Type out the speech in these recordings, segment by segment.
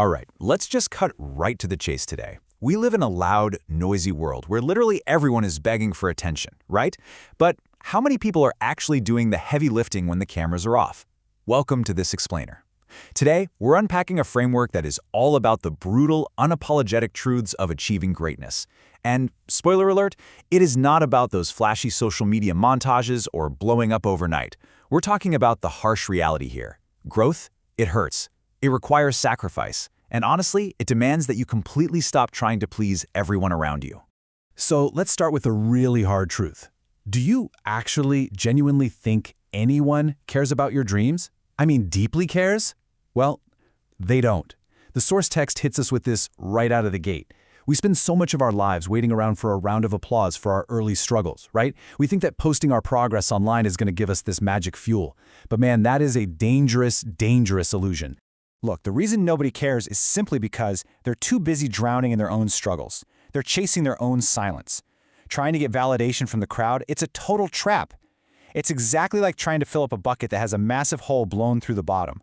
All right, let's just cut right to the chase today. We live in a loud, noisy world where literally everyone is begging for attention, right? But how many people are actually doing the heavy lifting when the cameras are off? Welcome to this explainer. Today, we're unpacking a framework that is all about the brutal, unapologetic truths of achieving greatness. And, spoiler alert, it is not about those flashy social media montages or blowing up overnight. We're talking about the harsh reality here. Growth, it hurts. It requires sacrifice. And honestly, it demands that you completely stop trying to please everyone around you. So let's start with a really hard truth. Do you actually genuinely think anyone cares about your dreams? I mean, deeply cares? Well, they don't. The source text hits us with this right out of the gate. We spend so much of our lives waiting around for a round of applause for our early struggles, right? We think that posting our progress online is going to give us this magic fuel. But man, that is a dangerous, dangerous illusion. Look, the reason nobody cares is simply because they're too busy drowning in their own struggles. They're chasing their own silence. Trying to get validation from the crowd, it's a total trap. It's exactly like trying to fill up a bucket that has a massive hole blown through the bottom.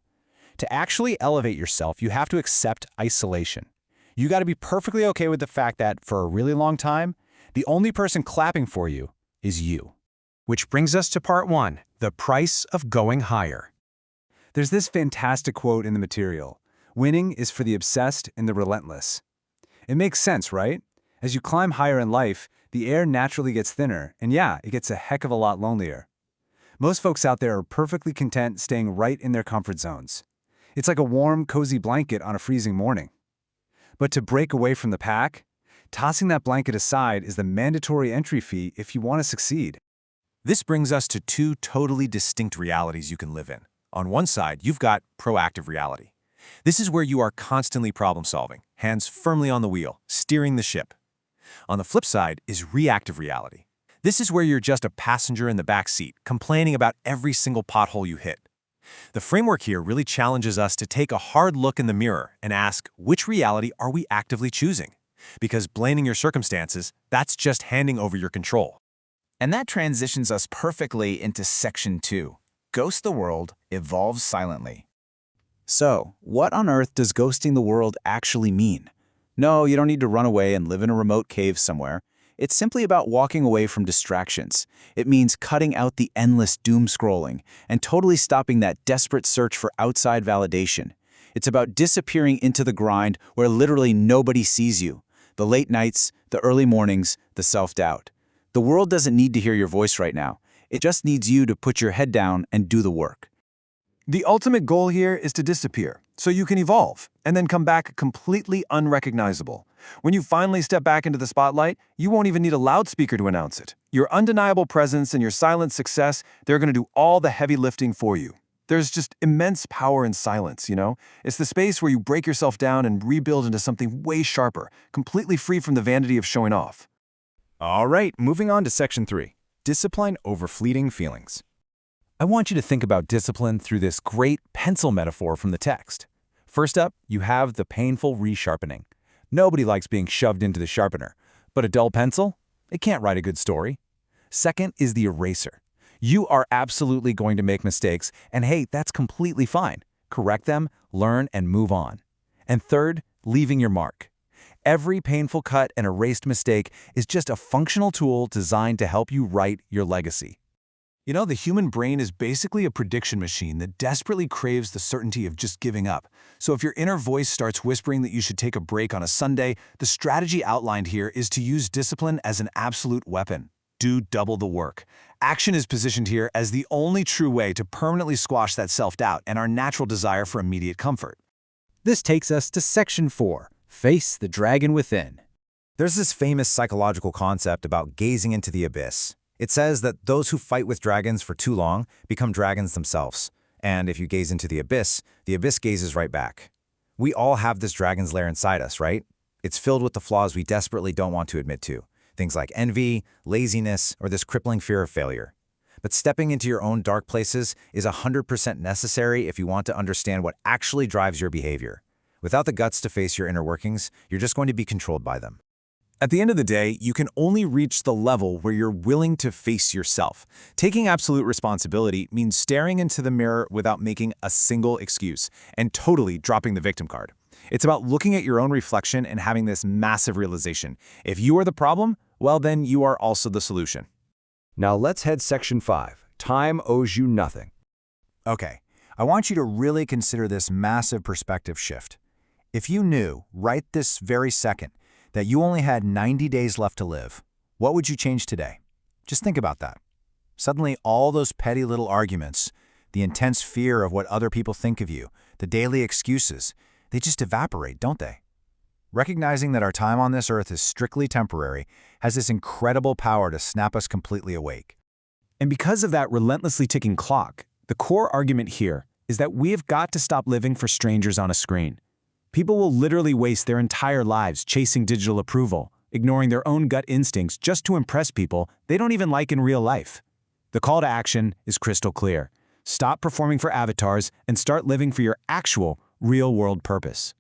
To actually elevate yourself, you have to accept isolation. You got to be perfectly okay with the fact that, for a really long time, the only person clapping for you is you. Which brings us to part 1, the price of going higher. There's this fantastic quote in the material: "Winning is for the obsessed and the relentless." It makes sense, right? As you climb higher in life, the air naturally gets thinner, and yeah, it gets a heck of a lot lonelier. Most folks out there are perfectly content staying right in their comfort zones. It's like a warm, cozy blanket on a freezing morning. But to break away from the pack, tossing that blanket aside is the mandatory entry fee if you want to succeed. This brings us to two totally distinct realities you can live in. On one side, you've got proactive reality. This is where you are constantly problem-solving, hands firmly on the wheel, steering the ship. On the flip side is reactive reality. This is where you're just a passenger in the back seat, complaining about every single pothole you hit. The framework here really challenges us to take a hard look in the mirror and ask, which reality are we actively choosing? Because blaming your circumstances, that's just handing over your control. And that transitions us perfectly into Section 2. Ghost the world, evolve silently. So, what on earth does ghosting the world actually mean? No, you don't need to run away and live in a remote cave somewhere. It's simply about walking away from distractions. It means cutting out the endless doom scrolling and totally stopping that desperate search for outside validation. It's about disappearing into the grind where literally nobody sees you. The late nights, the early mornings, the self-doubt. The world doesn't need to hear your voice right now. It just needs you to put your head down and do the work. The ultimate goal here is to disappear, so you can evolve, and then come back completely unrecognizable. When you finally step back into the spotlight, you won't even need a loudspeaker to announce it. Your undeniable presence and your silent success, they're going to do all the heavy lifting for you. There's just immense power in silence, you know? It's the space where you break yourself down and rebuild into something way sharper, completely free from the vanity of showing off. All right, moving on to Section 3. Discipline over fleeting feelings. I want you to think about discipline through this great pencil metaphor from the text. First up, you have the painful resharpening. Nobody likes being shoved into the sharpener, but a dull pencil? It can't write a good story. Second is the eraser. You are absolutely going to make mistakes, and hey, that's completely fine. Correct them, learn, and move on. And third, leaving your mark. Every painful cut and erased mistake is just a functional tool designed to help you write your legacy. You know, the human brain is basically a prediction machine that desperately craves the certainty of just giving up. So if your inner voice starts whispering that you should take a break on a Sunday, the strategy outlined here is to use discipline as an absolute weapon. Do double the work. Action is positioned here as the only true way to permanently squash that self-doubt and our natural desire for immediate comfort. This takes us to Section 4, face the dragon within. There's this famous psychological concept about gazing into the abyss. It says that those who fight with dragons for too long become dragons themselves. And if you gaze into the abyss gazes right back. We all have this dragon's lair inside us, right? It's filled with the flaws we desperately don't want to admit to. Things like envy, laziness, or this crippling fear of failure. But stepping into your own dark places is 100% necessary if you want to understand what actually drives your behavior. Without the guts to face your inner workings, you're just going to be controlled by them. At the end of the day, you can only reach the level where you're willing to face yourself. Taking absolute responsibility means staring into the mirror without making a single excuse and totally dropping the victim card. It's about looking at your own reflection and having this massive realization. If you are the problem, well, then you are also the solution. Now let's head section 5. Time owes you nothing. Okay, I want you to really consider this massive perspective shift. If you knew, right this very second, that you only had 90 days left to live, what would you change today? Just think about that. Suddenly, all those petty little arguments, the intense fear of what other people think of you, the daily excuses, they just evaporate, don't they? Recognizing that our time on this earth is strictly temporary has this incredible power to snap us completely awake. And because of that relentlessly ticking clock, the core argument here is that we have got to stop living for strangers on a screen. People will literally waste their entire lives chasing digital approval, ignoring their own gut instincts just to impress people they don't even like in real life. The call to action is crystal clear. Stop performing for avatars and start living for your actual, real-world purpose.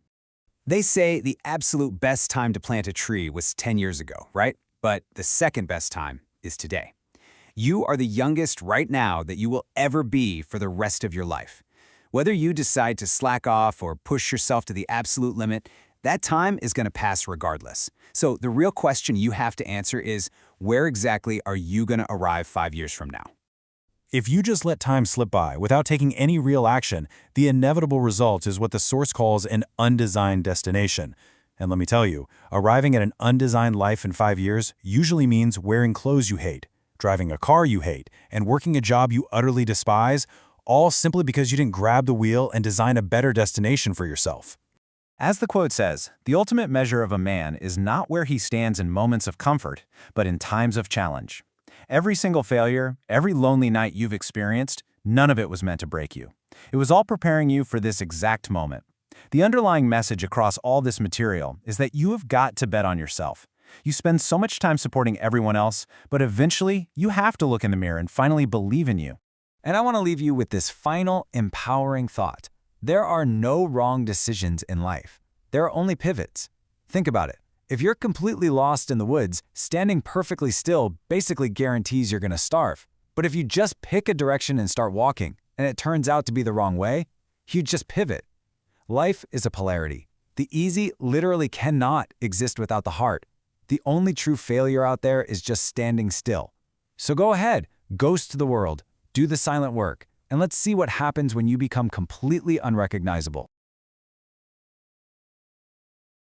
They say the absolute best time to plant a tree was 10 years ago, right? But the second best time is today. You are the youngest right now that you will ever be for the rest of your life. Whether you decide to slack off or push yourself to the absolute limit, that time is going to pass regardless. So the real question you have to answer is, where exactly are you going to arrive 5 years from now? If you just let time slip by without taking any real action, the inevitable result is what the source calls an undesigned destination. And let me tell you, arriving at an undesigned life in 5 years usually means wearing clothes you hate, driving a car you hate, and working a job you utterly despise, all simply because you didn't grab the wheel and design a better destination for yourself. As the quote says, the ultimate measure of a man is not where he stands in moments of comfort, but in times of challenge. Every single failure, every lonely night you've experienced, none of it was meant to break you. It was all preparing you for this exact moment. The underlying message across all this material is that you have got to bet on yourself. You spend so much time supporting everyone else, but eventually you have to look in the mirror and finally believe in you. And I want to leave you with this final, empowering thought. There are no wrong decisions in life. There are only pivots. Think about it. If you're completely lost in the woods, standing perfectly still basically guarantees you're going to starve. But if you just pick a direction and start walking, and it turns out to be the wrong way, you just pivot. Life is a polarity. The easy literally cannot exist without the hard. The only true failure out there is just standing still. So go ahead, ghost the world, do the silent work, and let's see what happens when you become completely unrecognizable.